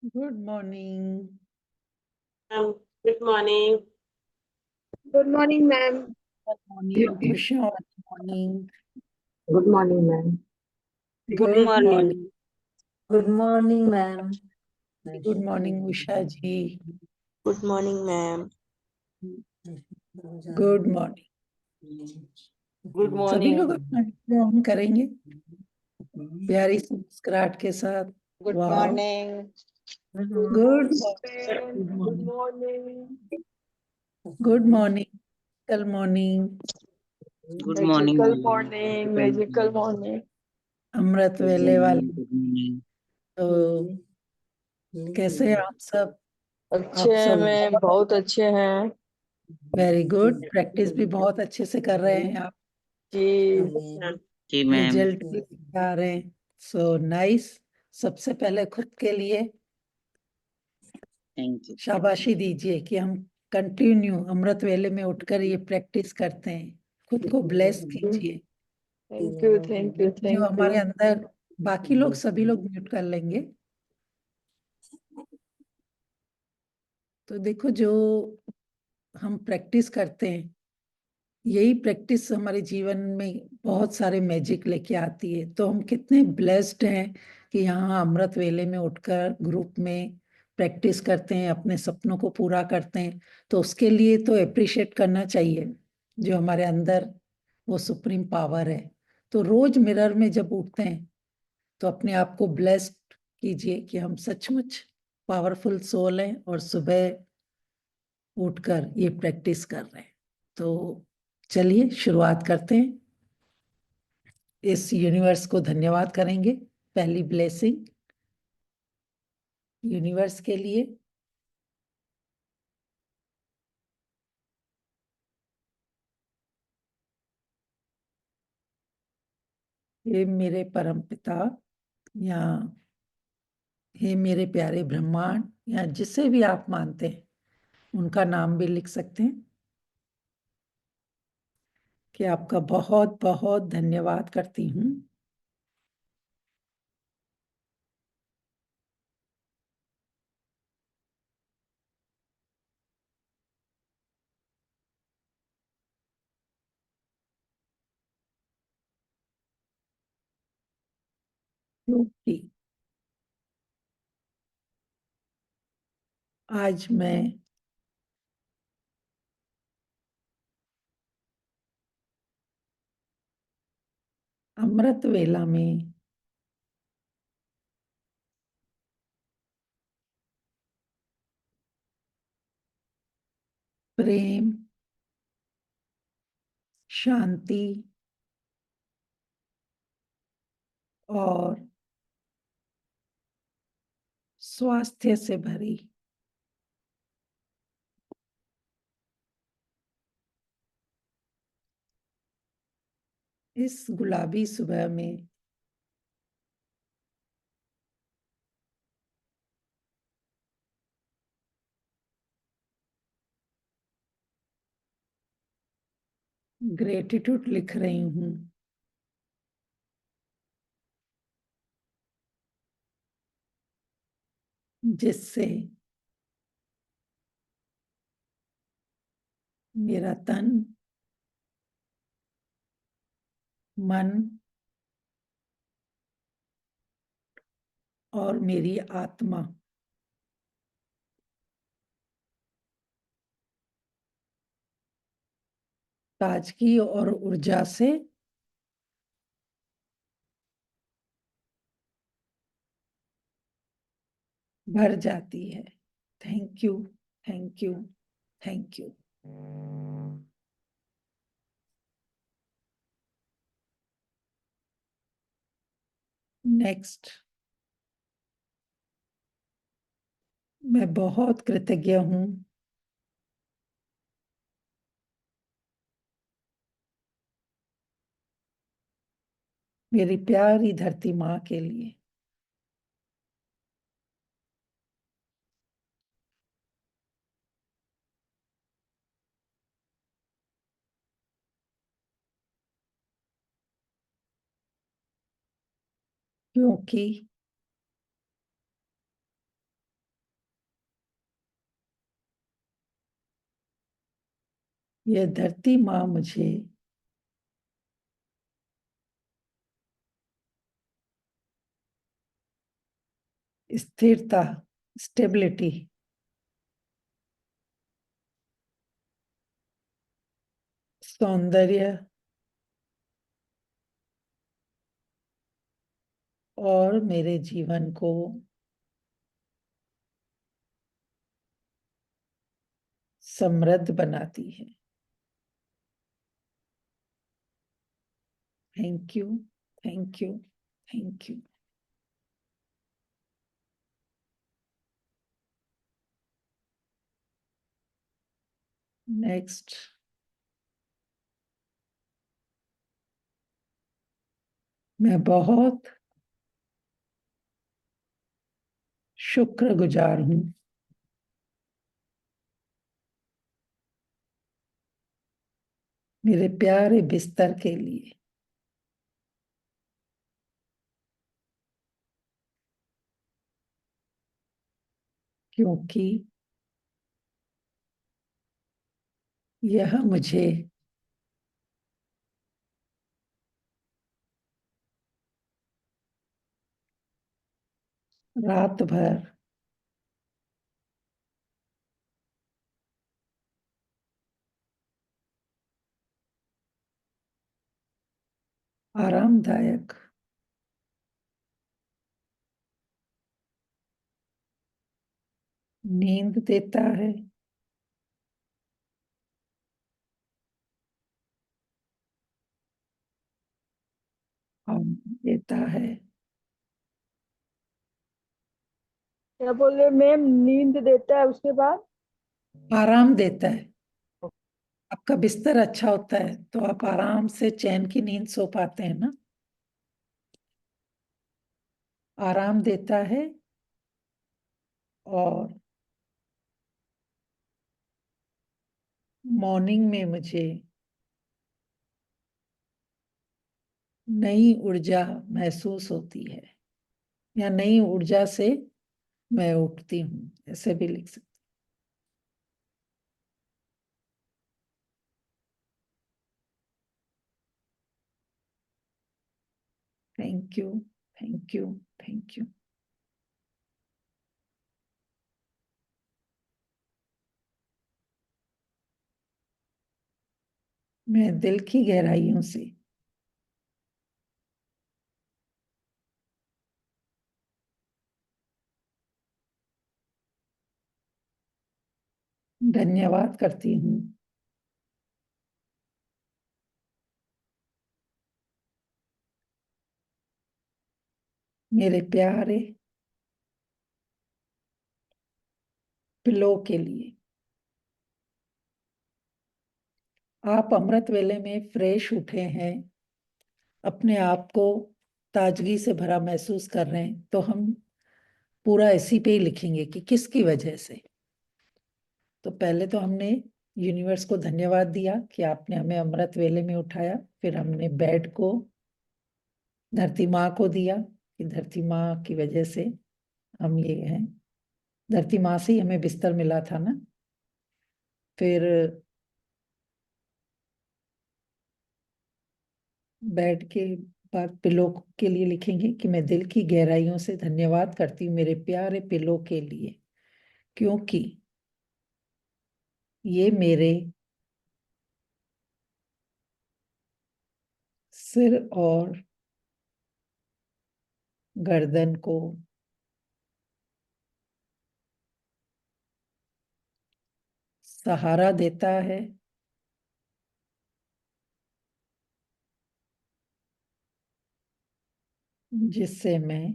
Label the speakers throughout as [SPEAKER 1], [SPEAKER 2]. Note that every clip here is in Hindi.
[SPEAKER 1] Good morning.
[SPEAKER 2] Good morning.
[SPEAKER 3] Good morning, ma'am.
[SPEAKER 1] Good morning, Kusha. Good morning.
[SPEAKER 3] Good morning, ma'am.
[SPEAKER 2] Good morning.
[SPEAKER 4] Good morning, ma'am.
[SPEAKER 1] Good morning, Usha ji.
[SPEAKER 2] Good morning, ma'am.
[SPEAKER 1] Good morning.
[SPEAKER 2] Good
[SPEAKER 1] सभी
[SPEAKER 2] morning.
[SPEAKER 1] लोग अपना video on करेंगे प्यारी सी मुस्कुराहट के साथ.
[SPEAKER 2] Good
[SPEAKER 1] Wow.
[SPEAKER 2] morning.
[SPEAKER 1] Good
[SPEAKER 3] Good morning.
[SPEAKER 1] Good morning. Good morning.
[SPEAKER 2] Good morning.
[SPEAKER 3] Magical morning. Magical morning.
[SPEAKER 1] अमृत वेले वाले. तो कैसे हैं आप सब?
[SPEAKER 3] अच्छे हैं मैम, बहुत अच्छे हैं
[SPEAKER 1] वेरी गुड. प्रैक्टिस भी बहुत अच्छे से कर रहे हैं आप.
[SPEAKER 3] जी।
[SPEAKER 2] जी मैम.
[SPEAKER 1] रिजल्ट भी आ रहे हैं. So nice. सबसे पहले खुद के लिए
[SPEAKER 2] Thank you.
[SPEAKER 1] शाबाशी दीजिए कि हम कंटिन्यू अमृत वेले में उठकर ये प्रैक्टिस करते हैं. खुद को ब्लेस कीजिए.
[SPEAKER 3] थैंक यू, थैंक यू,
[SPEAKER 1] जो
[SPEAKER 3] थैंक
[SPEAKER 1] हमारे
[SPEAKER 3] यू।
[SPEAKER 1] अंदर बाकी लोग सभी लोग म्यूट कर लेंगे. तो देखो, जो हम प्रैक्टिस करते हैं, यही प्रैक्टिस हमारे जीवन में बहुत सारे मैजिक लेके आती है. तो हम कितने ब्लेस्ड हैं कि यहाँ अमृत वेले में उठकर ग्रुप में प्रैक्टिस करते हैं, अपने सपनों को पूरा करते हैं. तो उसके लिए तो अप्रिशिएट करना चाहिए जो हमारे अंदर वो सुप्रीम पावर है. तो रोज मिरर में जब उठते हैं तो अपने आप को ब्लेस्ड कीजिए कि हम सचमुच पावरफुल सोल हैं और सुबह उठकर ये प्रैक्टिस कर रहे हैं. तो चलिए शुरुआत करते हैं. इस यूनिवर्स को धन्यवाद करेंगे. पहली ब्लेसिंग यूनिवर्स के लिए. हे मेरे परम पिता, या हे मेरे प्यारे ब्रह्मांड, या जिसे भी आप मानते हैं उनका नाम भी लिख सकते हैं, कि आपका बहुत बहुत धन्यवाद करती हूँ क्योंकि आज मैं अमृत वेला में प्रेम, शांति और स्वास्थ्य से भरी इस गुलाबी सुबह में ग्रेटिट्यूड लिख रही हूँ, जिससे मेरा तन, मन और मेरी आत्मा ताजगी और ऊर्जा से भर जाती है. Thank you, thank you, thank you. Next, मैं बहुत कृतज्ञ हूँ मेरी प्यारी धरती माँ के लिए, क्योंकि यह धरती माँ मुझे स्थिरता, स्टेबिलिटी, सौंदर्य और मेरे जीवन को समृद्ध बनाती है। Thank you, thank you, thank you. Next, मैं बहुत शुक्रगुजार हूँ मेरे प्यारे बिस्तर के लिए, क्योंकि यह मुझे रात भर आरामदायक नींद देता है और देता है।
[SPEAKER 3] क्या बोल रहे मैम? नींद देता है, उसके बाद?
[SPEAKER 1] आराम देता है। आपका बिस्तर अच्छा होता है तो आप आराम से चैन की नींद सो पाते हैं ना। आराम देता है और मॉर्निंग में मुझे नई ऊर्जा महसूस होती है, या नई ऊर्जा से मैं उठती हूँ, ऐसे भी लिख सकते। Thank you, thank you, thank you. मैं दिल की गहराइयों से धन्यवाद करती हूँ मेरे प्यारे पिलो के लिए। आप अमृत वेले में फ्रेश उठे हैं, अपने आप को ताजगी से भरा महसूस कर रहे हैं, तो हम पूरा इसी पे ही लिखेंगे कि किसकी वजह से। तो पहले तो हमने यूनिवर्स को धन्यवाद दिया कि आपने हमें अमृत वेले में उठाया। फिर हमने बेड को धरती माँ को दिया कि धरती माँ की वजह से हम ये हैं। धरती माँ से ही हमें बिस्तर मिला था ना। फिर बेड के बाद पिलो के लिए लिखेंगे कि मैं दिल की गहराइयों से धन्यवाद करती हूँ मेरे प्यारे पिलो के लिए, क्योंकि ये मेरे सिर और गर्दन को सहारा देता है, जिससे मैं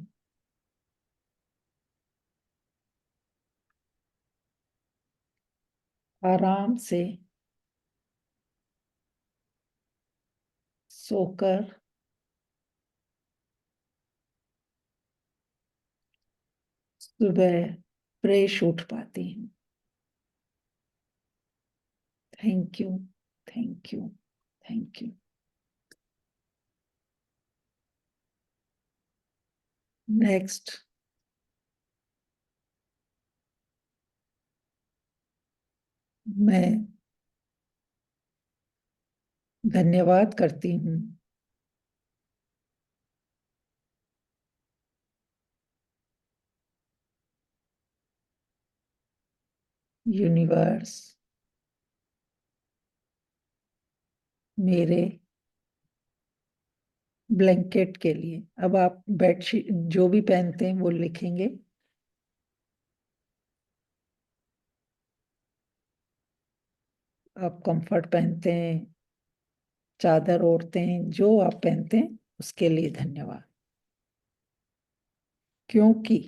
[SPEAKER 1] आराम से सोकर सुबह फ्रेश उठ पाती हूँ। Thank you, thank you, thank you. Next, मैं धन्यवाद करती हूँ। यूनिवर्स मेरे ब्लैंकेट के लिए। अब आप बेडशीट जो भी पहनते हैं वो लिखेंगे। आप कंफर्ट पहनते हैं, चादर ओढ़ते हैं, जो आप पहनते हैं उसके लिए धन्यवाद। क्योंकि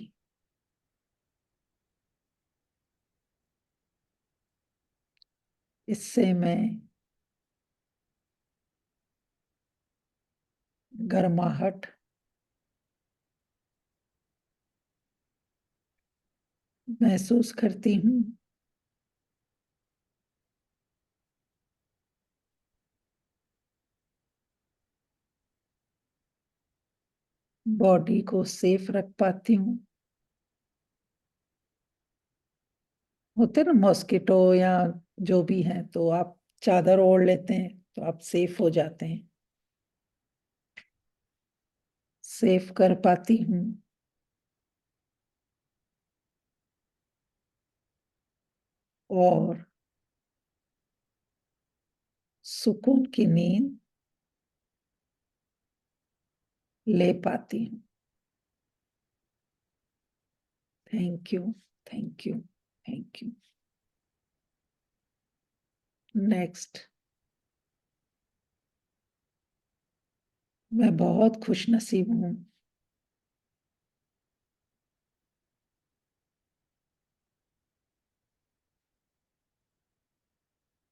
[SPEAKER 1] इससे मैं गर्माहट महसूस करती हूँ। बॉडी को सेफ रख पाती हूँ। होते ना मॉस्किटो या जो भी है, तो आप चादर ओढ़ लेते हैं तो आप सेफ हो जाते हैं। सेफ कर पाती हूँ। और सुकून की नींद ले पाती हूँ। Thank you, thank you, thank you. Next, मैं बहुत खुश नसीब हूँ।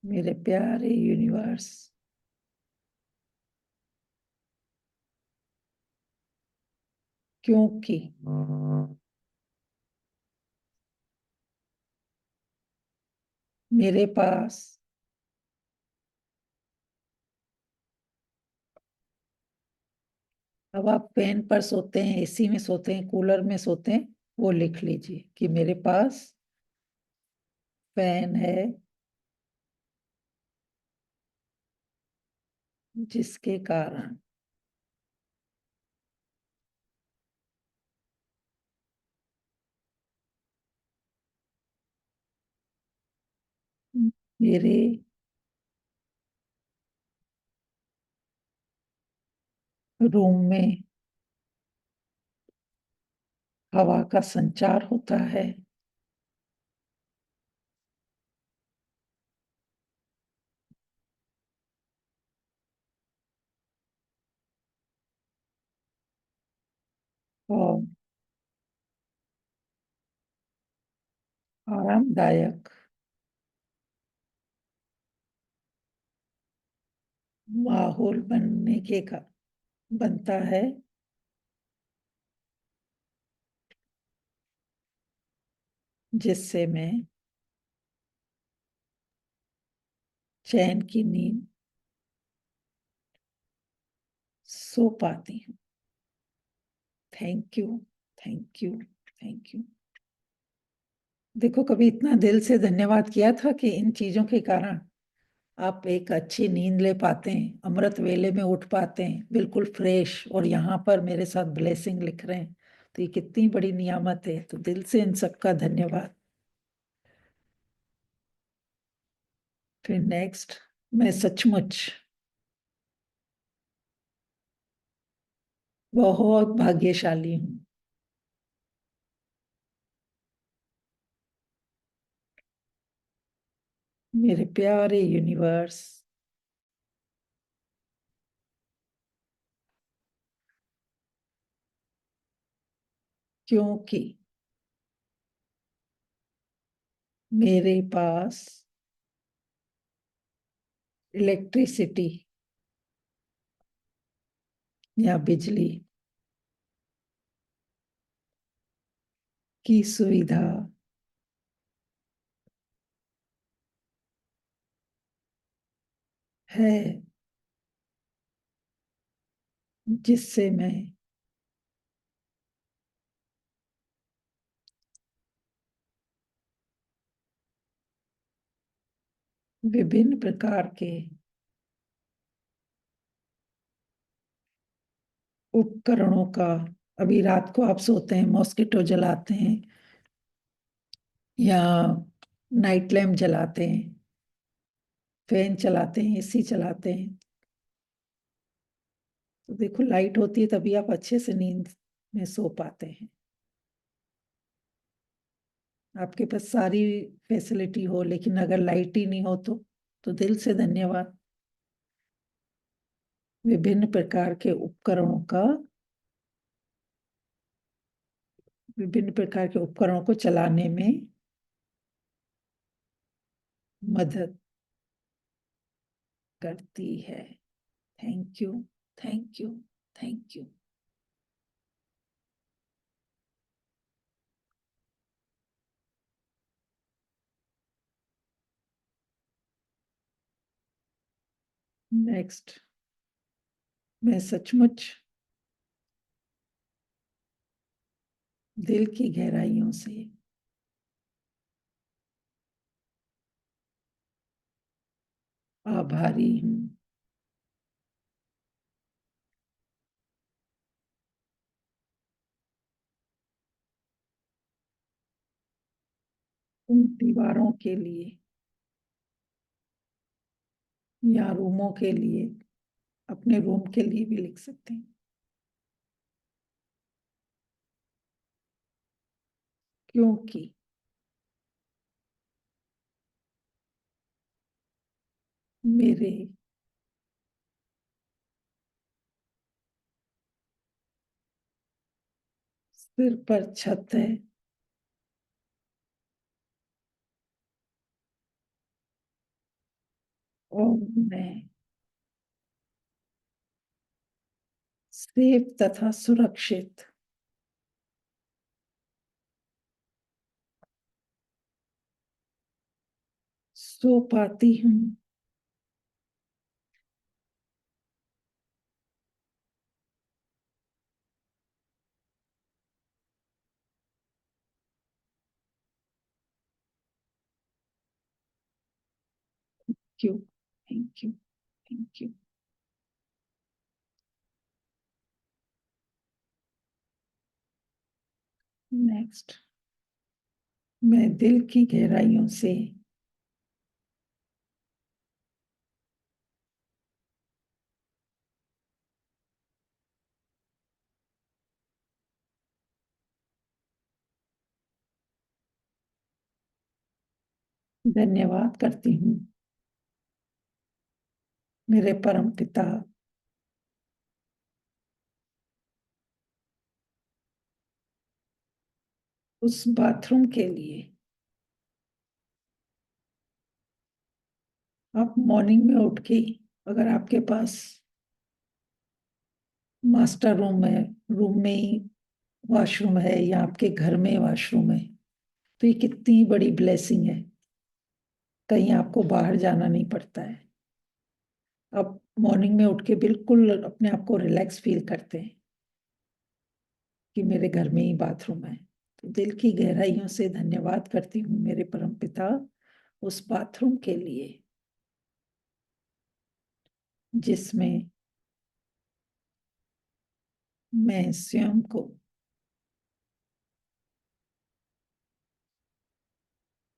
[SPEAKER 1] मेरे प्यारे यूनिवर्स, क्योंकि मेरे पास अब आप फैन पर सोते हैं, एसी में सोते हैं, कूलर में सोते हैं, वो लिख लीजिए कि मेरे पास फैन है, जिसके कारण मेरे रूम में हवा का संचार होता है। और आरामदायक माहौल बनने के का बनता है, जिससे मैं चैन की नींद सो पाती हूँ। Thank you, thank you, thank you. देखो, कभी इतना दिल से धन्यवाद किया था कि इन चीजों के कारण आप एक अच्छी नींद ले पाते हैं, अमृत वेले में उठ पाते हैं बिल्कुल फ्रेश, और यहाँ पर मेरे साथ ब्लेसिंग लिख रहे हैं। तो ये कितनी बड़ी नियामत है, तो दिल से इन सबका धन्यवाद। फिर नेक्स्ट, मैं सचमुच बहुत भाग्यशाली हूँ। मेरे प्यारे यूनिवर्स, क्योंकि मेरे पास इलेक्ट्रिसिटी या बिजली की सुविधा है, जिससे मैं विभिन्न प्रकार के उपकरणों का, अभी रात को आप सोते हैं, मॉस्किटो जलाते हैं या नाइट लैम्प जलाते हैं, फैन चलाते हैं, एसी चलाते हैं, तो देखो लाइट होती है तभी आप अच्छे से नींद में सो पाते हैं। आपके पास सारी फैसिलिटी हो लेकिन अगर लाइट ही नहीं हो तो दिल से धन्यवाद। विभिन्न प्रकार के उपकरणों को चलाने में मदद करती है। Thank you, thank you, thank you. Next, मैं सचमुच दिल की गहराइयों से आभारी हूँ उन दीवारों के लिए या रूमों के लिए, अपने रूम के लिए भी लिख सकते हैं, क्योंकि मेरे सिर पर छत है और मैं सेफ तथा सुरक्षित सो पाती हूँ। क्यों? Thank you, thank you. Next, मैं दिल की गहराइयों से धन्यवाद करती हूँ मेरे परम पिता उस बाथरूम के लिए। आप मॉर्निंग में उठ के, अगर आपके पास मास्टर रूम में ही वॉशरूम है या आपके घर में वॉशरूम है, तो ये कितनी बड़ी ब्लेसिंग है। कहीं आपको बाहर जाना नहीं पड़ता है। आप मॉर्निंग में उठ के बिल्कुल अपने आप को रिलैक्स फील करते हैं कि मेरे घर में ही बाथरूम है। तो दिल की गहराइयों से धन्यवाद करती हूँ मेरे परमपिता उस बाथरूम के लिए जिसमें मैं स्वयं को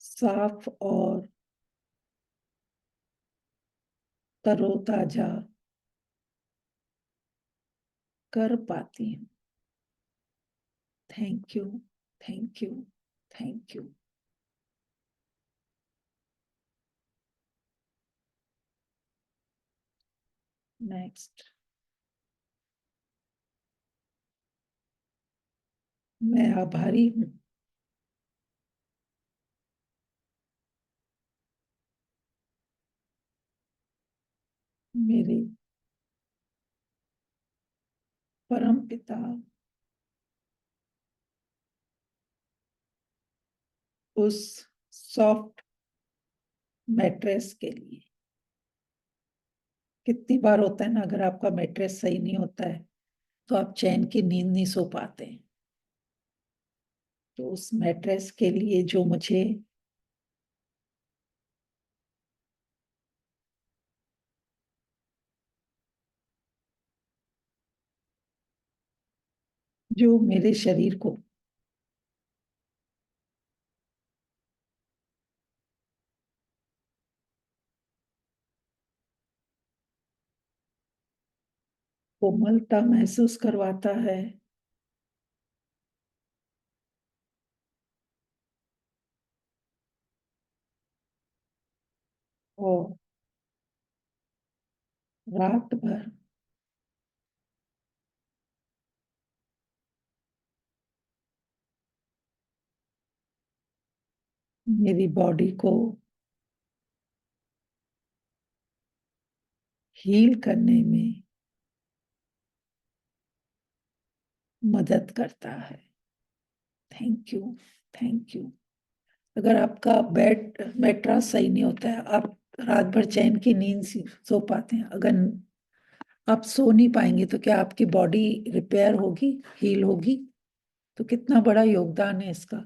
[SPEAKER 1] साफ और तरोताजा कर पाती हूँ। Thank you, thank you, thank you. Next, मैं आभारी हूँ मेरे परम पिता उस सॉफ्ट मैट्रेस के लिए। कितनी बार होता है ना, अगर आपका मैट्रेस सही नहीं होता है तो आप चैन की नींद नहीं सो पाते हैं। तो उस मैट्रेस के लिए जो मुझे जो मेरे शरीर को कोमलता महसूस करवाता है, और रात भर मेरी बॉडी को हील करने में मदद करता है। Thank you, thank you. अगर आपका बेड मैट्रेस सही नहीं होता है, आप रात भर चैन की नींद सो पाते हैं? अगर आप सो नहीं पाएंगे तो क्या आपकी बॉडी रिपेयर होगी, हील होगी? तो कितना बड़ा योगदान है इसका,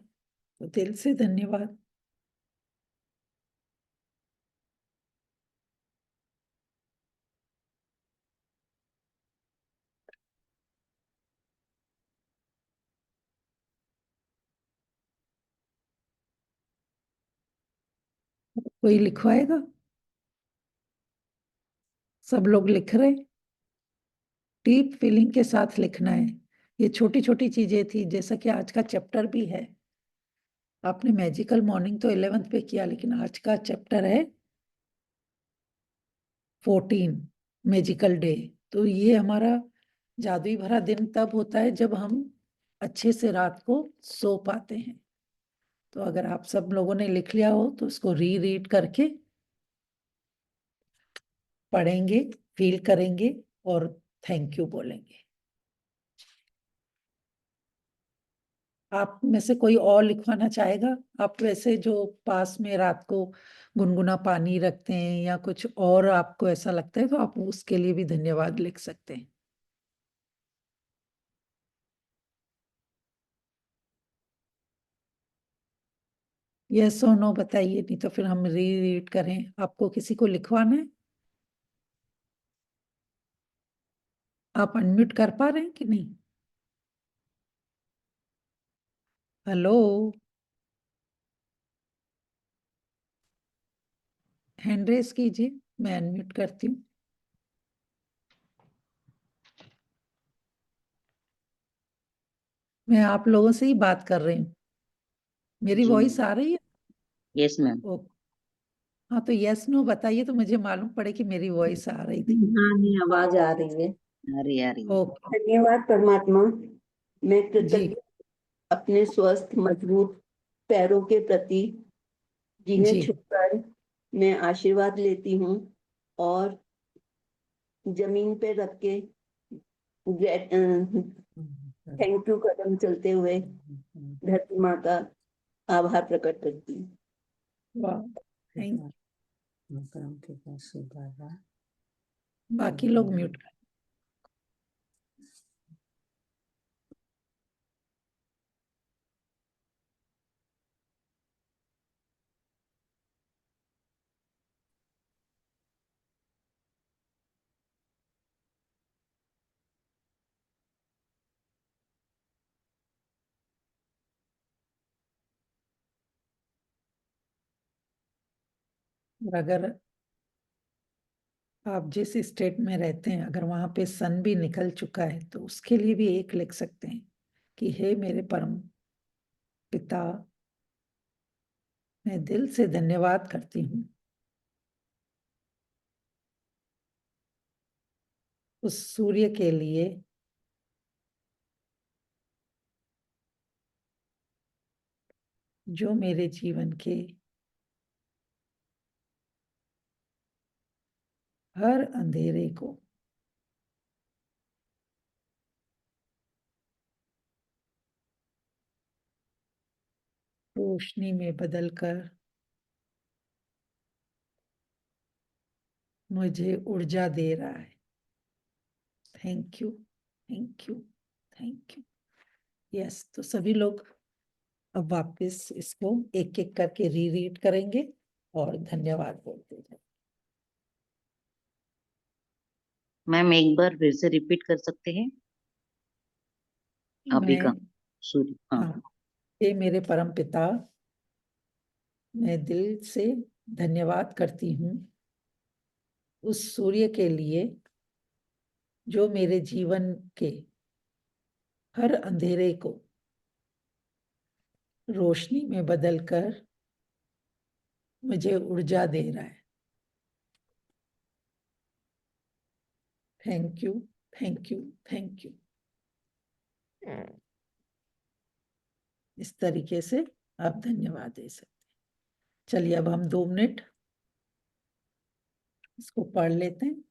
[SPEAKER 1] तो दिल से धन्यवाद। कोई लिखवाएगा? सब लोग लिख रहे? डीप फीलिंग के साथ लिखना है। ये छोटी छोटी चीजें थी, जैसा कि आज का चैप्टर भी है। आपने मैजिकल मॉर्निंग तो 11th पे किया, लेकिन आज का चैप्टर है 14, मैजिकल डे। तो ये हमारा जादुई भरा दिन तब होता है जब हम अच्छे से रात को सो पाते हैं। तो अगर आप सब लोगों ने लिख लिया हो तो उसको रीड करके पढ़ेंगे, फील करेंगे और थैंक यू बोलेंगे। आप में से कोई और लिखवाना चाहेगा? आप वैसे जो पास में रात को गुनगुना पानी रखते हैं या कुछ और आपको ऐसा लगता है, तो आप उसके लिए भी धन्यवाद लिख सकते हैं। यस और नो बताइए, नहीं तो फिर हम रीड करें। आपको किसी को लिखवाना है? आप अनम्यूट कर पा रहे हैं कि नहीं? हेलो, हैंड रेस कीजिए, मैं अनम्यूट करती हूँ। मैं आप लोगों से ही बात कर रही हूँ। मेरी
[SPEAKER 2] जी
[SPEAKER 1] वॉइस
[SPEAKER 2] मैम।
[SPEAKER 1] आ रही है?
[SPEAKER 2] Yes ma'am.
[SPEAKER 1] ओ, हाँ, तो यस नो बताइए तो मुझे मालूम पड़े कि मेरी वॉइस आ रही थी।
[SPEAKER 4] हाँ नहीं, आवाज आ रही है।
[SPEAKER 2] आ रही है।
[SPEAKER 1] ओके
[SPEAKER 5] धन्यवाद परमात्मा। मैं
[SPEAKER 1] जी,
[SPEAKER 5] कृतज्ञ अपने स्वस्थ मजबूत पैरों के प्रति, जिन्हें
[SPEAKER 1] जी,
[SPEAKER 5] छूकर मैं आशीर्वाद लेती हूँ और जमीन पे रख के थैंक यू कदम चलते हुए धरती माँ का आभार प्रकट करती हूँ।
[SPEAKER 1] वाह, थैंक।
[SPEAKER 4] सुबह
[SPEAKER 1] बाकी लोग म्यूट कर। और अगर आप जिस स्टेट में रहते हैं, अगर वहां पे सन भी निकल चुका है, तो उसके लिए भी एक लिख सकते हैं कि हे मेरे परम पिता, मैं दिल से धन्यवाद करती हूँ उस सूर्य के लिए जो मेरे जीवन के हर अंधेरे को रोशनी में बदलकर मुझे ऊर्जा दे रहा है। Thank you, thank you, thank you. Yes, तो सभी लोग अब वापस इसको एक एक करके रीड करेंगे और धन्यवाद बोलते जाएंगे।
[SPEAKER 2] मैम एक बार फिर से रिपीट कर सकते हैं? आप भी
[SPEAKER 1] मैं,
[SPEAKER 2] कहा सूर्य। हाँ।
[SPEAKER 1] हाँ, ये मेरे परम पिता, मैं दिल से धन्यवाद करती हूँ उस सूर्य के लिए जो मेरे जीवन के हर अंधेरे को रोशनी में बदलकर मुझे ऊर्जा दे रहा है। Thank you, thank you, thank you. इस तरीके से आप धन्यवाद दे सकते हैं। चलिए अब हम 2 मिनट इसको पढ़ लेते हैं।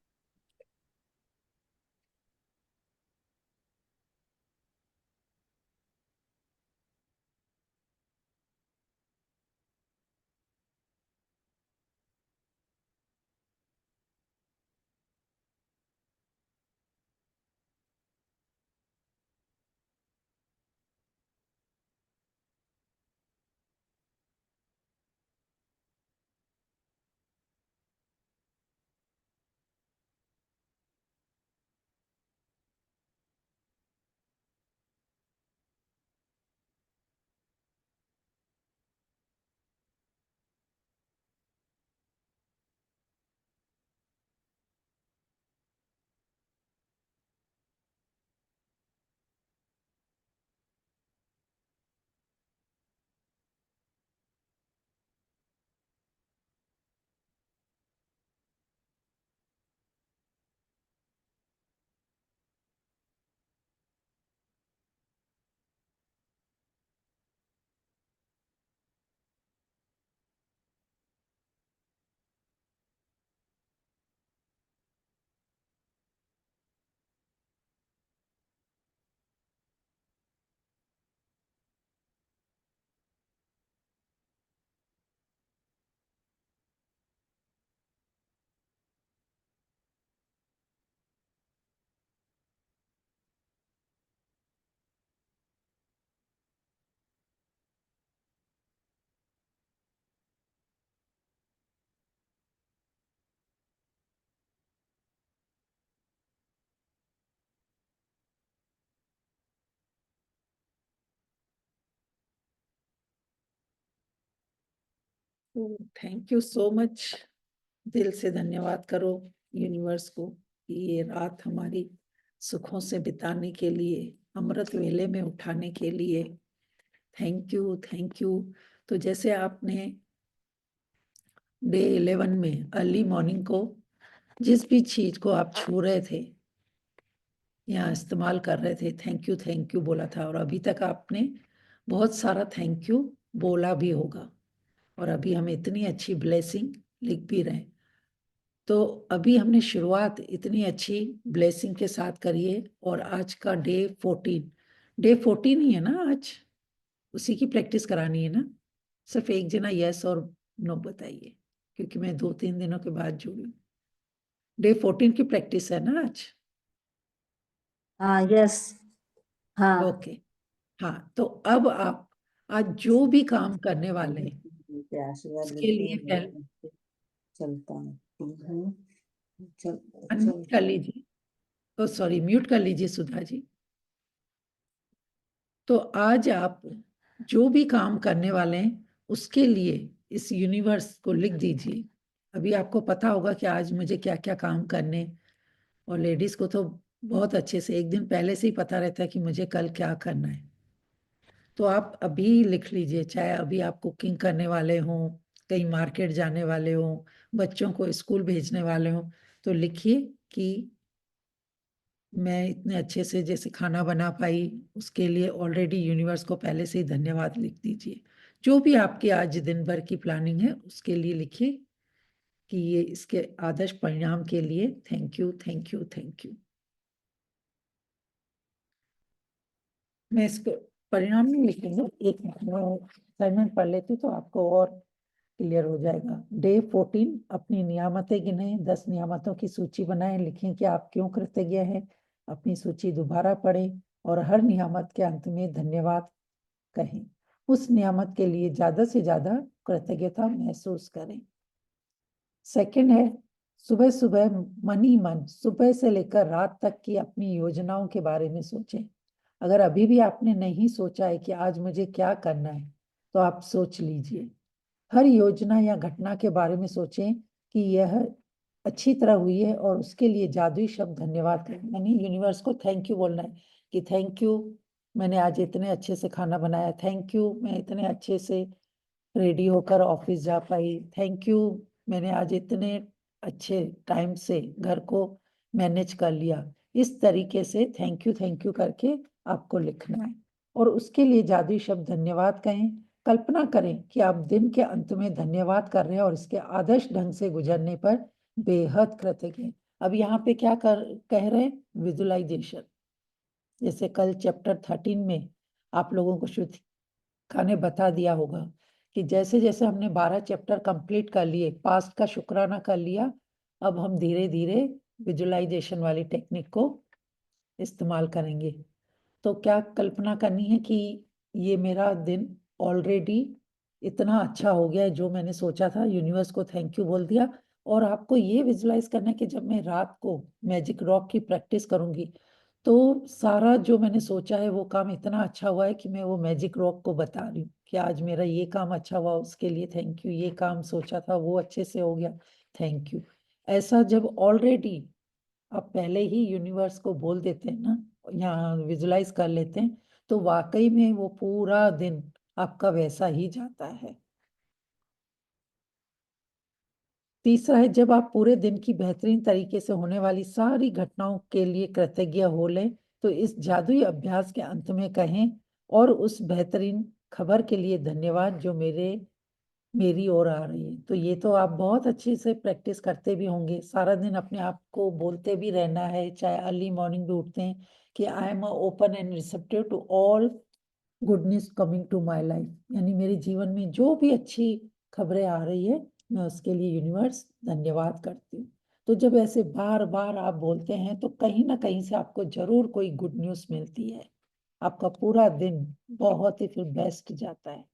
[SPEAKER 1] Thank you so much. दिल से धन्यवाद करो यूनिवर्स को कि ये रात हमारी सुखों से बिताने के लिए, अमृत वेले में उठाने के लिए। Thank you, thank you. तो जैसे आपने डे 11 में अर्ली मॉर्निंग को जिस भी चीज को आप छू रहे थे या इस्तेमाल कर रहे थे, थैंक यू बोला था, और अभी तक आपने बहुत सारा थैंक यू बोला भी होगा, और अभी हम इतनी अच्छी ब्लेसिंग लिख भी रहे हैं। तो अभी हमने शुरुआत इतनी अच्छी ब्लेसिंग के साथ करी है, और आज का डे 14 ही है ना आज, उसी की प्रैक्टिस करानी है ना। सिर्फ एक जना यस और नो बताइए, क्योंकि मैं 2-3 दिनों के बाद जुड़ी। डे 14 की प्रैक्टिस है ना आज?
[SPEAKER 4] हाँ, यस, हाँ।
[SPEAKER 1] ओके, हाँ। तो अब आप आज जो भी काम करने वाले हैं
[SPEAKER 4] मुझे आशीर्वाद
[SPEAKER 1] उसके
[SPEAKER 4] लेते
[SPEAKER 1] लिए
[SPEAKER 4] हैं, चलता हूँ। चल
[SPEAKER 1] अनम्यूट कर लीजिए, ओ सॉरी, म्यूट कर लीजिए सुधा जी। तो आज आप जो भी काम करने वाले हैं उसके लिए इस यूनिवर्स को लिख दीजिए। अभी आपको पता होगा कि आज मुझे क्या क्या काम करने, और लेडीज को तो बहुत अच्छे से एक दिन पहले से ही पता रहता है कि मुझे कल क्या करना है। तो आप अभी लिख लीजिए, चाहे अभी आप कुकिंग करने वाले हों, कहीं मार्केट जाने वाले हों, बच्चों को स्कूल भेजने वाले हों, तो लिखिए कि मैं इतने अच्छे से जैसे खाना बना पाई उसके लिए ऑलरेडी यूनिवर्स को पहले से ही धन्यवाद लिख दीजिए। जो भी आपके आज दिन भर की प्लानिंग है उसके लिए लिखिए कि ये इसके आदर्श परिणाम के लिए thank you, thank you, thank you. मैं इसको परिणाम नहीं लिखूंगी, एक असाइनमेंट पढ़ लेती तो आपको और क्लियर हो जाएगा। डे 14, अपनी नियामतें गिने, 10 नियामतों की सूची बनाएं, लिखें कि आप क्यों कृतज्ञ हैं, अपनी सूची दोबारा पढ़ें और हर नियामत के अंत में धन्यवाद कहें। उस नियामत के लिए ज्यादा से ज्यादा कृतज्ञता महसूस करें। सेकंड है, सुबह सुबह मन ही मन सुबह से लेकर रात तक की अपनी योजनाओं के बारे में सोचें। अगर अभी भी आपने नहीं सोचा है कि आज मुझे क्या करना है, तो आप सोच लीजिए। हर योजना या घटना के बारे में सोचें कि यह अच्छी तरह हुई है, और उसके लिए जादुई शब्द धन्यवाद करें। यानी यूनिवर्स को थैंक यू बोलना है कि थैंक यू, मैंने आज इतने अच्छे से खाना बनाया, थैंक यू मैं इतने अच्छे से रेडी होकर ऑफिस जा पाई, थैंक यू मैंने आज इतने अच्छे टाइम से घर को मैनेज कर लिया। इस तरीके से थैंक यू करके आपको लिखना है, और उसके लिए जादुई शब्द धन्यवाद कहें। कल्पना करें कि आप दिन के अंत में धन्यवाद कर रहे हैं, और इसके आदर्श ढंग से गुजरने पर बेहद कृतज्ञ हैं। अब यहाँ पे क्या कह रहे हैं? विजुअलाइजेशन। जैसे कल चैप्टर 13 में आप लोगों को श्रुतिका ने बता दिया होगा कि जैसे जैसे हमने 12 चैप्टर कंप्लीट कर लिए, पास्ट का शुक्राना कर लिया, अब हम धीरे धीरे विजुअलाइजेशन वाली टेक्निक को इस्तेमाल करेंगे। तो क्या कल्पना करनी है कि ये मेरा दिन ऑलरेडी इतना अच्छा हो गया है, जो मैंने सोचा था, यूनिवर्स को थैंक यू बोल दिया। और आपको ये विजुलाइज करना है कि जब मैं रात को मैजिक रॉक की प्रैक्टिस करूंगी, तो सारा जो मैंने सोचा है वो काम इतना अच्छा हुआ है कि मैं वो मैजिक रॉक को बता रही हूँ कि आज मेरा ये काम अच्छा हुआ, उसके लिए थैंक यू, ये काम सोचा था वो अच्छे से हो गया, थैंक यू। ऐसा जब ऑलरेडी आप पहले ही यूनिवर्स को बोल देते हैं ना, या विजुलाइज कर लेते हैं, तो वाकई में वो पूरा दिन आपका वैसा ही जाता है। तीसरा है, जब आप पूरे दिन की बेहतरीन तरीके से होने वाली सारी घटनाओं के लिए कृतज्ञ हो लें, तो इस जादुई अभ्यास के अंत में कहें, और उस बेहतरीन खबर के लिए धन्यवाद जो मेरी ओर आ रही है। तो ये तो आप बहुत अच्छे से प्रैक्टिस करते भी होंगे, सारा दिन अपने आप को बोलते भी रहना है, चाहे अर्ली मॉर्निंग भी उठते हैं कि I am open and receptive to all goodness coming to my life. यानी मेरे जीवन में जो भी अच्छी खबरें आ रही है, मैं उसके लिए यूनिवर्स धन्यवाद करती हूँ। तो जब ऐसे बार बार आप बोलते हैं, तो कहीं ना कहीं से आपको जरूर कोई गुड न्यूज मिलती है, आपका पूरा दिन बहुत ही फिर बेस्ट जाता है।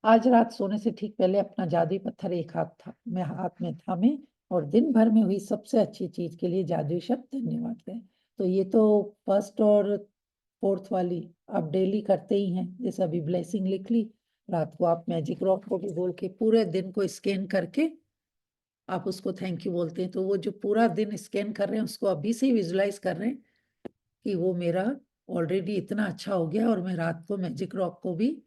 [SPEAKER 1] आज रात सोने से ठीक पहले अपना जादुई पत्थर एक हाथ में थामे, और दिन भर में हुई सबसे अच्छी चीज के लिए जादुई शब्द धन्यवाद करें। तो ये तो फर्स्ट और फोर्थ वाली आप डेली करते ही हैं। जैसे अभी ब्लेसिंग लिख ली, रात को आप मैजिक रॉक को भी बोल के पूरे दिन को स्कैन करके आप उसको थैंक यू बोलते हैं। तो वो जो पूरा दिन स्कैन कर रहे हैं, उसको अभी से विजुलाइज कर रहे हैं कि वो मेरा ऑलरेडी इतना अच्छा हो गया, और मैं रात को मैजिक रॉक को भी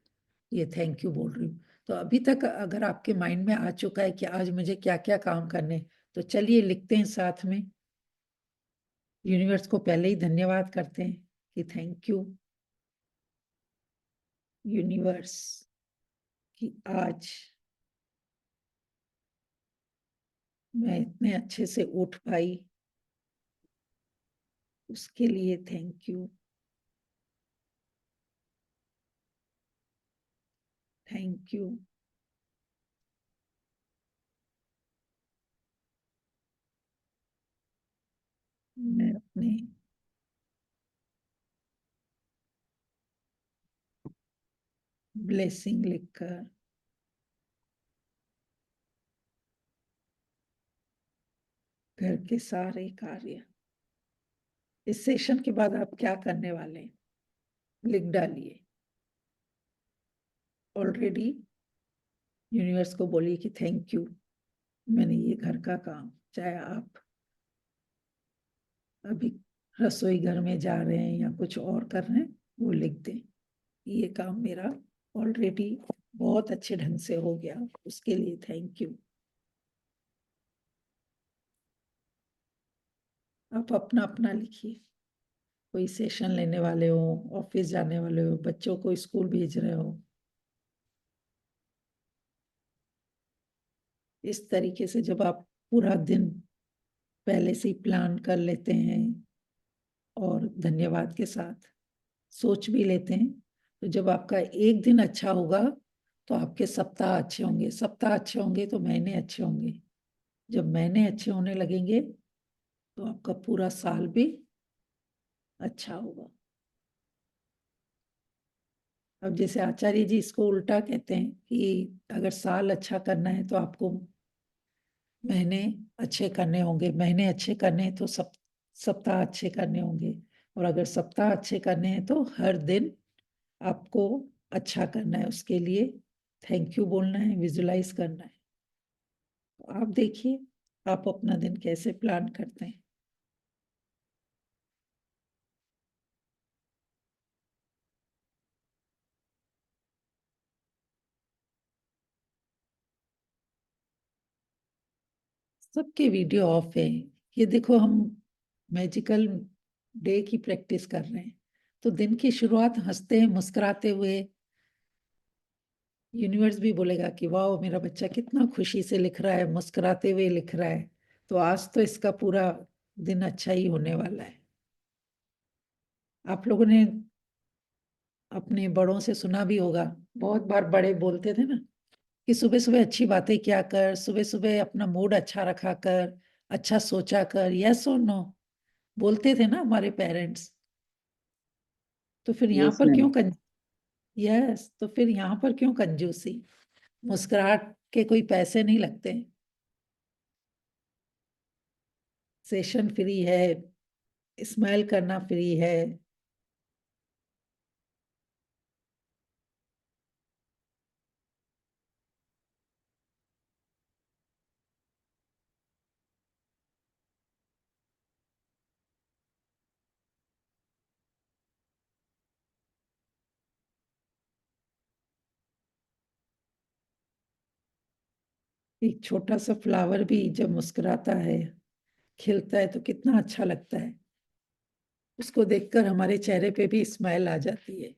[SPEAKER 1] ये थैंक यू बोल रही हूँ। तो अभी तक अगर आपके माइंड में आ चुका है कि आज मुझे क्या क्या काम करने, तो चलिए लिखते हैं साथ में। यूनिवर्स को पहले ही धन्यवाद करते हैं कि थैंक यू यूनिवर्स कि आज मैं इतने अच्छे से उठ पाई, उसके लिए थैंक यू, थैंक यू। मैं अपने ब्लेसिंग लिखकर घर के सारे कार्य, इस सेशन के बाद आप क्या करने वाले हैं लिख डालिए। ऑलरेडी यूनिवर्स को बोलिए कि थैंक यू, मैंने ये घर का काम, चाहे आप अभी रसोई घर में जा रहे हैं या कुछ और कर रहे हैं, वो लिख दें, ये काम मेरा ऑलरेडी बहुत अच्छे ढंग से हो गया, उसके लिए थैंक यू। आप अपना अपना लिखिए। कोई सेशन लेने वाले हो, ऑफिस जाने वाले हो, बच्चों को स्कूल भेज रहे हो, इस तरीके से जब आप पूरा दिन पहले से ही प्लान कर लेते हैं और धन्यवाद के साथ सोच भी लेते हैं, तो जब आपका एक दिन अच्छा होगा, तो आपके सप्ताह अच्छे होंगे, सप्ताह अच्छे होंगे तो महीने अच्छे होंगे, जब महीने अच्छे होने लगेंगे तो आपका पूरा साल भी अच्छा होगा। अब जैसे आचार्य जी इसको उल्टा कहते हैं कि अगर साल अच्छा करना है तो आपको महीने अच्छे करने होंगे, महीने अच्छे करने हैं तो सप्ताह अच्छे करने होंगे, और अगर सप्ताह अच्छे करने हैं तो हर दिन आपको अच्छा करना है, उसके लिए थैंक यू बोलना है, विजुलाइज करना है। तो आप देखिए आप अपना दिन कैसे प्लान करते हैं। सबके वीडियो ऑफ है। ये देखो हम मैजिकल डे की प्रैक्टिस कर रहे हैं, तो दिन की शुरुआत हंसते हैं मुस्कुराते हुए। यूनिवर्स भी बोलेगा कि वाह मेरा बच्चा कितना खुशी से लिख रहा है, मुस्कुराते हुए लिख रहा है, तो आज तो इसका पूरा दिन अच्छा ही होने वाला है। आप लोगों ने अपने बड़ों से सुना भी होगा, बहुत बार बड़े बोलते थे ना कि सुबह सुबह अच्छी बातें किया कर, सुबह सुबह अपना मूड अच्छा रखा कर, अच्छा सोचा कर। यस और नो बोलते थे ना हमारे पेरेंट्स। तो फिर यहाँ
[SPEAKER 2] यस
[SPEAKER 1] पर
[SPEAKER 2] मैम।
[SPEAKER 1] क्यों यस, तो फिर यहाँ पर क्यों कंजूसी? मुस्कुराहट के कोई पैसे नहीं लगते, सेशन फ्री है, स्माइल करना फ्री है। एक छोटा सा फ्लावर भी जब मुस्कुराता है, खिलता है, तो कितना अच्छा लगता है। उसको देखकर हमारे चेहरे पे भी स्माइल आ जाती है।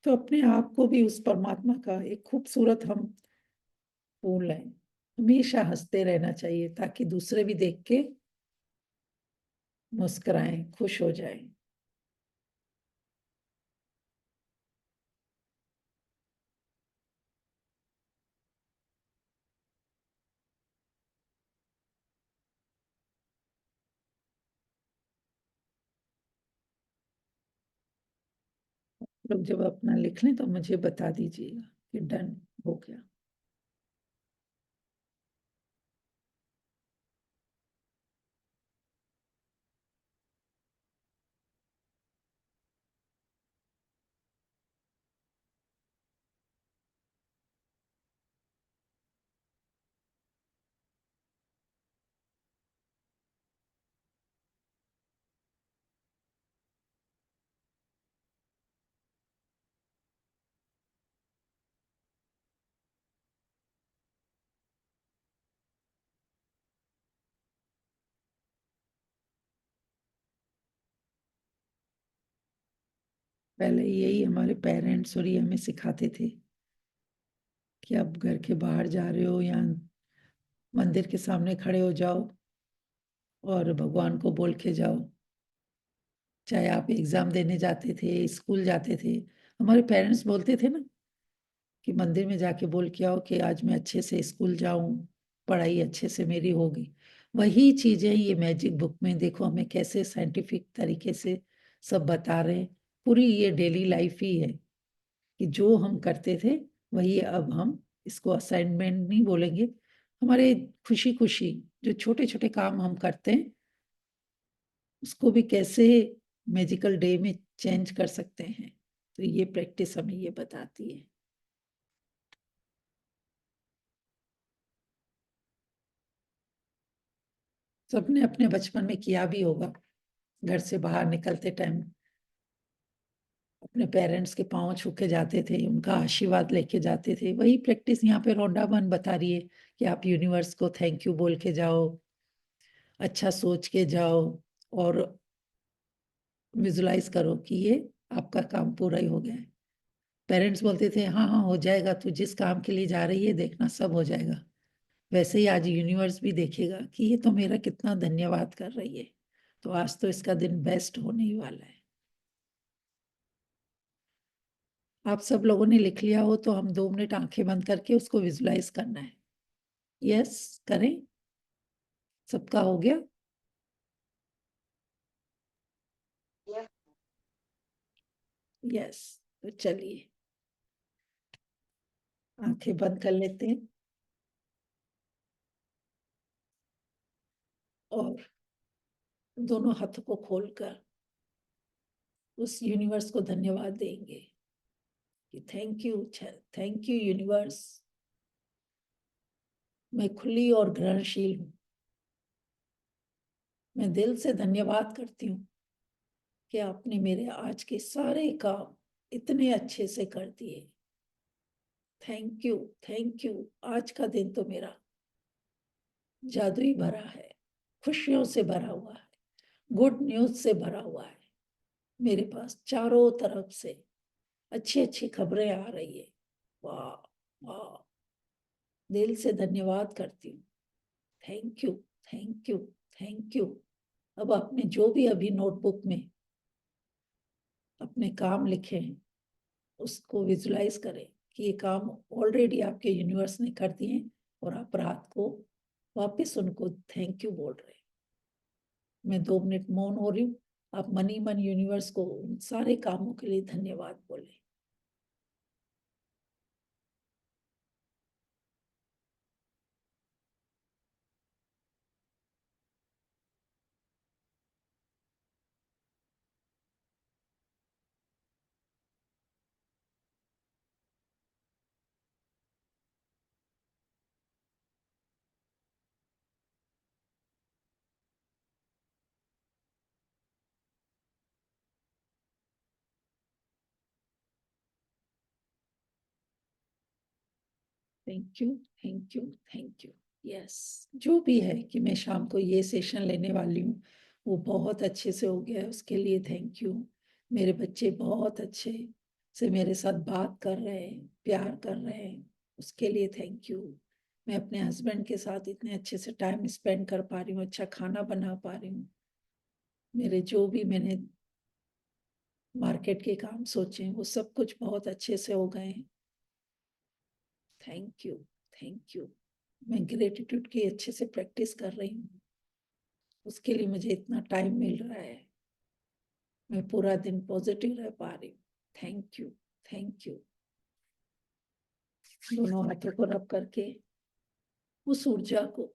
[SPEAKER 1] तो अपने आप को भी उस परमात्मा का एक खूबसूरत हम फूल हैं। हमेशा हंसते रहना चाहिए ताकि दूसरे भी देख के मुस्कुराएं, खुश हो जाएं। लोग जब अपना लिख लें तो मुझे बता दीजिएगा कि डन हो गया। पहले यही हमारे पेरेंट्स और ये हमें सिखाते थे कि आप घर के बाहर जा रहे हो या मंदिर के सामने खड़े हो जाओ और भगवान को बोल के जाओ। चाहे आप एग्जाम देने जाते थे, स्कूल जाते थे, हमारे पेरेंट्स बोलते थे ना कि मंदिर में जाके बोल के आओ कि आज मैं अच्छे से स्कूल जाऊं, पढ़ाई अच्छे से मेरी होगी। वही चीजें ये मैजिक बुक में देखो हमें कैसे साइंटिफिक तरीके से सब बता रहे हैं। पूरी ये डेली लाइफ ही है कि जो हम करते थे वही अब हम इसको असाइनमेंट नहीं बोलेंगे, हमारे खुशी खुशी जो छोटे छोटे काम हम करते हैं उसको भी कैसे मैजिकल डे में चेंज कर सकते हैं। तो ये प्रैक्टिस हमें ये बताती है। सबने अपने बचपन में किया भी होगा, घर से बाहर निकलते टाइम अपने पेरेंट्स के पांव छू के जाते थे, उनका आशीर्वाद लेके जाते थे। वही प्रैक्टिस यहाँ पे रोंडा बन बता रही है कि आप यूनिवर्स को थैंक यू बोल के जाओ, अच्छा सोच के जाओ और विजुलाइज करो कि ये आपका काम पूरा ही हो गया है। पेरेंट्स बोलते थे हाँ हाँ हो जाएगा, तू जिस काम के लिए जा रही है देखना सब हो जाएगा। वैसे ही आज यूनिवर्स भी देखेगा कि ये तो मेरा कितना धन्यवाद कर रही है, तो आज तो इसका दिन बेस्ट होने ही वाला है। आप सब लोगों ने लिख लिया हो तो हम 2 मिनट आंखें बंद करके उसको विजुलाइज करना है। यस करें, सबका हो गया? यस, तो चलिए आंखें बंद कर लेते हैं और दोनों हाथों को खोलकर उस यूनिवर्स को धन्यवाद देंगे कि थैंक यू यूनिवर्स, मैं खुली और ग्रहणशील हूँ। मैं दिल से धन्यवाद करती हूँ कि आपने मेरे आज के सारे काम इतने अच्छे से कर दिए। Thank you. आज का दिन तो मेरा जादुई भरा है, खुशियों से भरा हुआ है, गुड न्यूज से भरा हुआ है। मेरे पास चारों तरफ से अच्छी अच्छी खबरें आ रही है। वाह वाह, दिल से धन्यवाद करती हूँ। Thank you. अब आपने जो भी अभी नोटबुक में अपने काम लिखे हैं उसको विजुलाइज करें कि ये काम ऑलरेडी आपके यूनिवर्स ने कर दिए हैं और आप रात को वापस उनको थैंक यू बोल रहे हैं। मैं 2 मिनट मौन हो रही हूँ। आप मन ही मन यूनिवर्स को उन सारे कामों के लिए धन्यवाद बोले। Thank you. यस, जो भी है कि मैं शाम को ये सेशन लेने वाली हूँ वो बहुत अच्छे से हो गया है, उसके लिए थैंक यू। मेरे बच्चे बहुत अच्छे से मेरे साथ बात कर रहे हैं, प्यार कर रहे हैं, उसके लिए थैंक यू। मैं अपने हस्बैंड के साथ इतने अच्छे से टाइम स्पेंड कर पा रही हूँ, अच्छा खाना बना पा रही हूँ। मेरे जो भी मैंने मार्केट के काम सोचे हैं वो सब कुछ बहुत अच्छे से हो गए हैं। Thank you. मैं ग्रेटिट्यूड की अच्छे से प्रैक्टिस कर रही हूँ, उसके लिए मुझे इतना टाइम मिल रहा है। मैं पूरा दिन पॉजिटिव रह पा रही हूँ। Thank you. दोनों हाथों को रब करके उस ऊर्जा को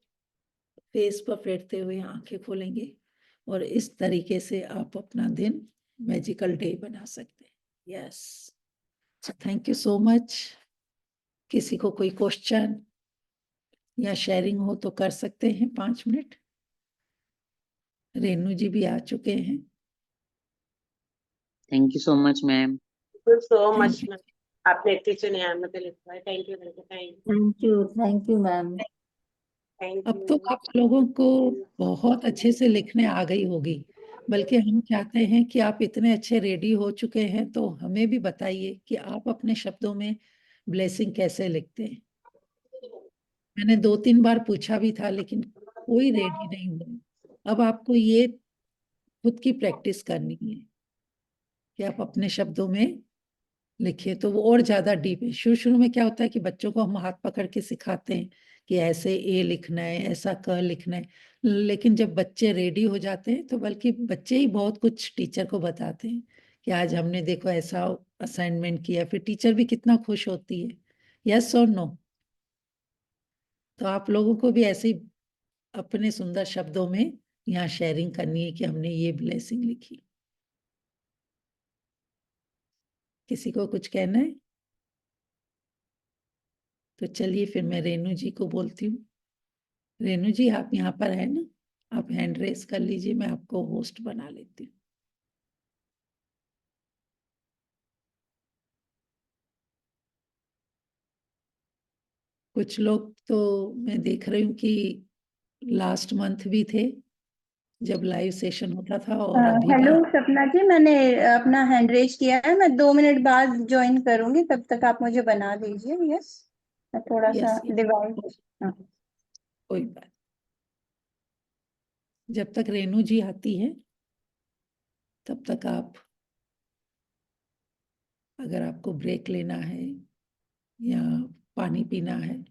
[SPEAKER 1] फेस पर फेरते हुए आंखें खोलेंगे और इस तरीके से आप अपना दिन मैजिकल डे बना सकते हैं। Yes, thank you so much. किसी को कोई क्वेश्चन या शेयरिंग हो तो कर सकते हैं 5 मिनट। रेनू जी भी आ चुके हैं।
[SPEAKER 2] Thank you so much, ma'am.
[SPEAKER 6] you so
[SPEAKER 1] Thank
[SPEAKER 6] much,
[SPEAKER 1] you.
[SPEAKER 6] ma'am. आपने इतनी चुनी मुझे लिखा है। Thank you
[SPEAKER 4] thank you ma'am.
[SPEAKER 6] Thank
[SPEAKER 1] अब तो
[SPEAKER 6] यू।
[SPEAKER 1] आप लोगों को बहुत अच्छे से लिखने आ गई होगी, बल्कि हम चाहते हैं कि आप इतने अच्छे रेडी हो चुके हैं तो हमें भी बताइए कि आप अपने शब्दों में ब्लेसिंग कैसे लिखते हैं। मैंने 2-3 बार पूछा भी था लेकिन कोई रेडी नहीं हुआ। अब आपको ये खुद की प्रैक्टिस करनी है कि आप अपने शब्दों में लिखिए तो वो और ज्यादा डीप है। शुरू शुरू में क्या होता है कि बच्चों को हम हाथ पकड़ के सिखाते हैं कि ऐसे ए लिखना है, ऐसा क लिखना है, लेकिन जब बच्चे रेडी हो जाते हैं तो बल्कि बच्चे ही बहुत कुछ टीचर को बताते हैं कि आज हमने देखो ऐसा असाइनमेंट किया, फिर टीचर भी कितना खुश होती है। यस और नो? तो आप लोगों को भी ऐसे ही अपने सुंदर शब्दों में यहाँ शेयरिंग करनी है कि हमने ये ब्लेसिंग लिखी। किसी को कुछ कहना है तो चलिए फिर मैं रेनू जी को बोलती हूँ। रेनू जी आप यहाँ पर है ना, आप हैंड रेस कर लीजिए, मैं आपको होस्ट बना लेती हूँ। कुछ लोग तो मैं देख रही हूँ कि लास्ट मंथ भी थे जब लाइव सेशन होता था और अभी
[SPEAKER 7] हेलो
[SPEAKER 1] भी।
[SPEAKER 7] सपना जी, मैंने अपना हैंड रेज किया है। मैं 2 मिनट बाद ज्वाइन करूंगी, तब तक आप मुझे बना दीजिए। यस, मैं थोड़ा सा
[SPEAKER 1] यस,
[SPEAKER 7] डिवाइस।
[SPEAKER 1] कोई बात। जब तक रेनू जी आती है तब तक आप, अगर आपको ब्रेक लेना है या पानी पीना है,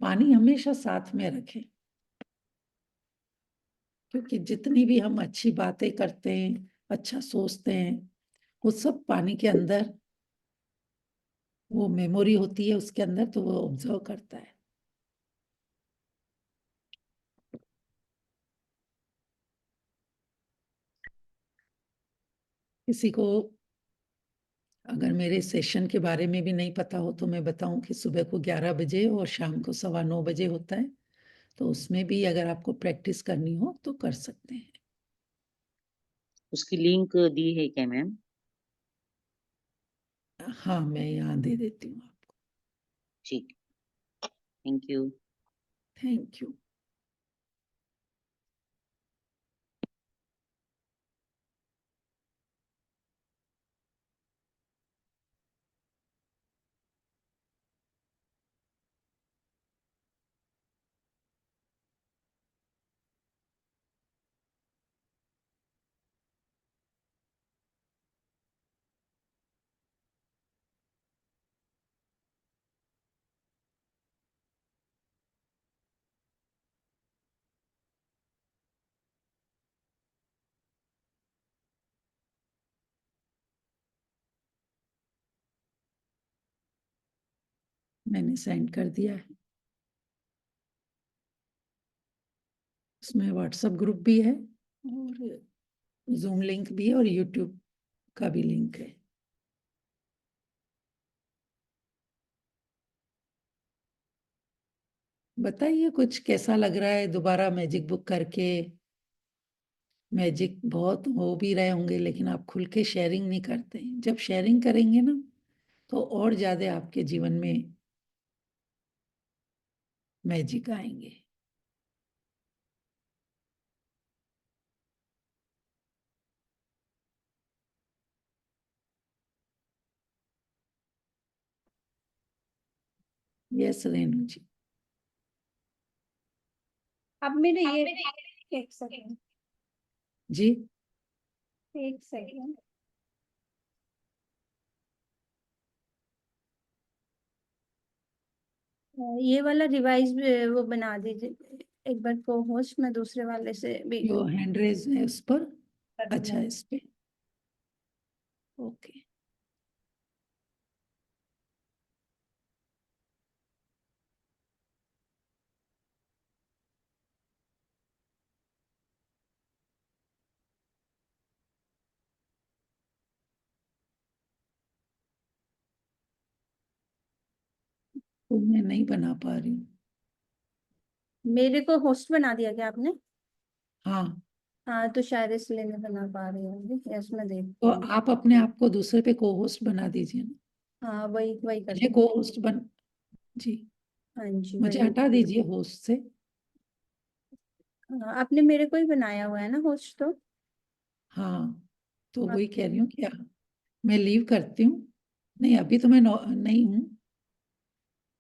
[SPEAKER 1] पानी हमेशा साथ में रखें, क्योंकि जितनी भी हम अच्छी बातें करते हैं, अच्छा सोचते हैं, वो सब पानी के अंदर वो मेमोरी होती है उसके अंदर, तो वो ऑब्जर्व करता है। किसी को अगर मेरे सेशन के बारे में भी नहीं पता हो तो मैं बताऊं कि सुबह को 11 बजे और शाम को 9:15 बजे होता है, तो उसमें भी अगर आपको प्रैक्टिस करनी हो तो कर सकते हैं।
[SPEAKER 2] उसकी लिंक दी है क्या मैम?
[SPEAKER 1] हाँ, मैं यहाँ दे देती हूँ आपको।
[SPEAKER 2] ठीक, थैंक यू।
[SPEAKER 1] Thank you. मैंने सेंड कर दिया है। उसमें व्हाट्सएप ग्रुप भी है और जूम लिंक भी है और यूट्यूब का भी लिंक है। बताइए कुछ कैसा लग रहा है दोबारा मैजिक बुक करके? मैजिक बहुत हो भी रहे होंगे लेकिन आप खुल के शेयरिंग नहीं करते हैं। जब शेयरिंग करेंगे ना तो और ज्यादा आपके जीवन में मैजिक आएंगे। यस रेणु जी।
[SPEAKER 7] अब मेरे ये एक सेकेंड,
[SPEAKER 1] जी
[SPEAKER 7] एक सेकेंड। ये वाला रिवाइज वो बना दीजिए एक बार, को होस्ट मैं दूसरे वाले से भी
[SPEAKER 1] जो हैंड रेज है उस पर,
[SPEAKER 7] कर
[SPEAKER 1] अच्छा
[SPEAKER 7] लूँ।
[SPEAKER 1] इस पे, ओके। तो मैं नहीं बना पा रही हूँ।
[SPEAKER 7] मेरे को होस्ट बना दिया क्या आपने?
[SPEAKER 1] हाँ,
[SPEAKER 7] हाँ, तो शायद इसलिए नहीं बना पा रही होंगी। यस, मैं देखती
[SPEAKER 1] तो
[SPEAKER 7] हूँ।
[SPEAKER 1] आप अपने आप को दूसरे पे को होस्ट बना दीजिए ना।
[SPEAKER 7] हाँ, वही वही
[SPEAKER 1] मुझे
[SPEAKER 7] करती
[SPEAKER 1] को होस्ट बन जी,
[SPEAKER 7] हूँ। हाँ जी,
[SPEAKER 1] मुझे
[SPEAKER 7] वही।
[SPEAKER 1] हटा दीजिए होस्ट से।
[SPEAKER 7] हाँ, आपने मेरे को ही बनाया हुआ है ना होस्ट तो।
[SPEAKER 1] हाँ, तो
[SPEAKER 7] हाँ,
[SPEAKER 1] वही कह रही हूँ कि मैं लीव करती हूँ। नहीं, अभी तो मैं नहीं हूँ।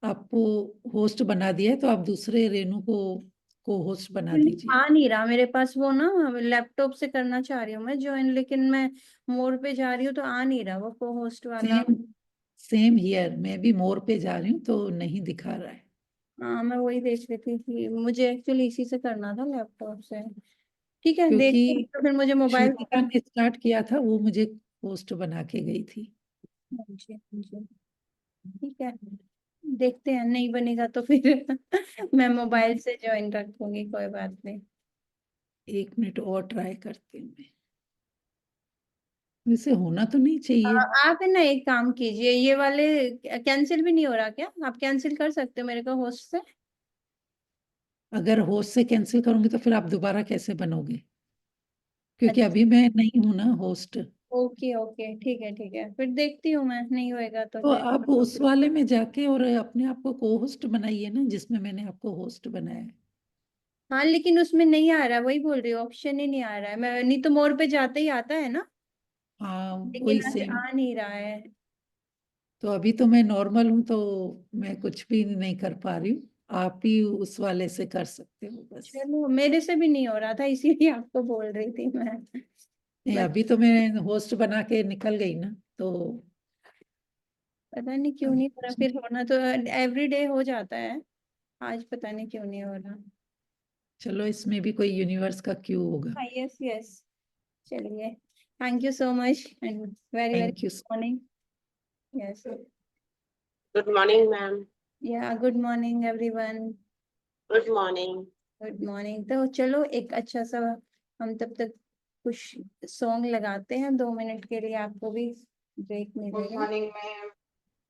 [SPEAKER 1] आपको होस्ट बना दिया है तो आप दूसरे रेनू को होस्ट बना दीजिए।
[SPEAKER 7] आ नहीं रहा मेरे पास वो ना, लैपटॉप से करना चाह रही हूँ मैं ज्वाइन, लेकिन मैं मोर पे जा रही हूँ तो आ नहीं रहा वो को होस्ट वाला।
[SPEAKER 1] सेम सेम हियर, मैं भी मोर पे जा रही हूँ तो नहीं दिखा रहा है।
[SPEAKER 7] हाँ, मैं वही देख रही थी कि मुझे एक्चुअली इसी से करना था, लैपटॉप से। ठीक है, देखते हैं,
[SPEAKER 1] क्योंकि
[SPEAKER 7] तो फिर मुझे मोबाइल।
[SPEAKER 1] श्वेतिका ने स्टार्ट किया था, वो मुझे होस्ट बना के गई थी।
[SPEAKER 7] हाँ जी, हाँ जी। ठीक है, देखते हैं, नहीं बनेगा तो फिर मैं मोबाइल से ज्वाइन रखूंगी, कोई बात नहीं।
[SPEAKER 1] 1 मिनट और ट्राई करती हूँ मैं। वैसे होना तो नहीं चाहिए।
[SPEAKER 7] आप है ना, एक काम कीजिए, ये वाले कैंसिल भी नहीं हो रहा क्या? आप कैंसिल कर सकते हो मेरे को होस्ट से।
[SPEAKER 1] अगर होस्ट से कैंसिल करूंगी तो फिर आप दोबारा कैसे बनोगे? क्योंकि
[SPEAKER 7] अच्छा,
[SPEAKER 1] अभी मैं नहीं हूं ना होस्ट।
[SPEAKER 7] ओके ओके, ठीक है ठीक है, फिर देखती हूँ मैं, नहीं होएगा तो
[SPEAKER 1] तो
[SPEAKER 7] फिर।
[SPEAKER 1] आप उस वाले में जाके और अपने आप को को होस्ट बनाइए ना, जिसमें मैंने आपको होस्ट बनाया है।
[SPEAKER 7] हाँ, लेकिन उसमें नहीं आ रहा, वही बोल रही हूँ, ऑप्शन ही नहीं आ रहा है। मैं नहीं तो मोर पे जाते ही आता है ना,
[SPEAKER 1] हाँ,
[SPEAKER 7] लेकिन
[SPEAKER 1] वही
[SPEAKER 7] आज
[SPEAKER 1] सेम।
[SPEAKER 7] आ नहीं रहा है।
[SPEAKER 1] तो अभी तो मैं नॉर्मल हूं तो मैं कुछ भी नहीं कर पा रही हूँ। आप ही उस वाले से कर सकते हो बस।
[SPEAKER 7] चलो, मेरे से भी नहीं हो रहा था, इसीलिए आपको बोल रही थी मैं।
[SPEAKER 1] नहीं,
[SPEAKER 7] बट
[SPEAKER 1] अभी तो मैं होस्ट बना के निकल गई ना, तो
[SPEAKER 7] पता नहीं क्यों
[SPEAKER 1] अभी
[SPEAKER 7] नहीं हो रहा, फिर होना तो एवरी डे हो जाता है, आज पता नहीं क्यों नहीं हो रहा।
[SPEAKER 1] चलो, इसमें भी कोई यूनिवर्स का क्यू होगा।
[SPEAKER 7] हाँ, यस यस। चलिए, thank you so much and very very
[SPEAKER 1] thank you.
[SPEAKER 7] Morning. Yes,
[SPEAKER 6] good morning ma'am.
[SPEAKER 7] या good morning everyone.
[SPEAKER 6] Good morning.
[SPEAKER 7] Good morning. तो चलो, एक अच्छा सा हम तब तक कुछ सॉन्ग लगाते हैं, 2 मिनट के लिए आपको भी ब्रेक
[SPEAKER 6] Good
[SPEAKER 7] मिलेगा।
[SPEAKER 6] morning, ma'am.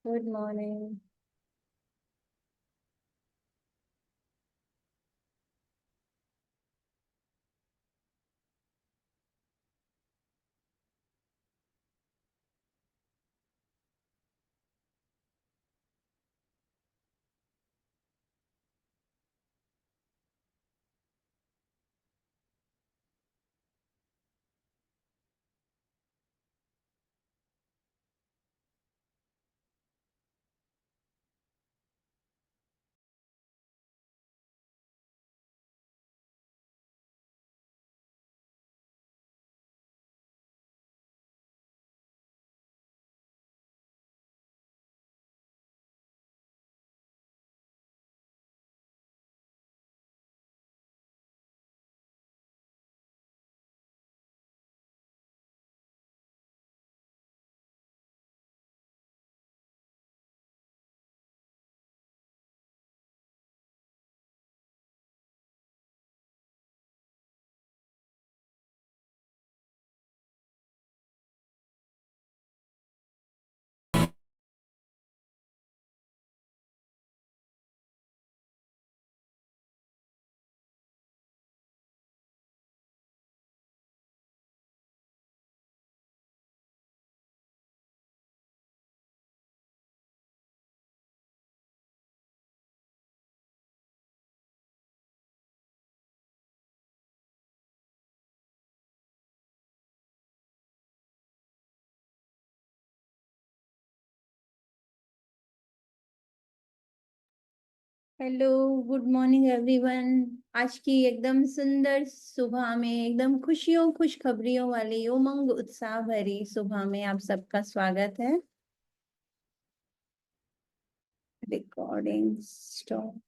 [SPEAKER 7] Good morning. Hello, good morning everyone. आज की एकदम सुंदर सुबह में, एकदम खुशियों खुशखबरियों वाली उमंग उत्साह भरी सुबह में आप सबका स्वागत है। Recording stop.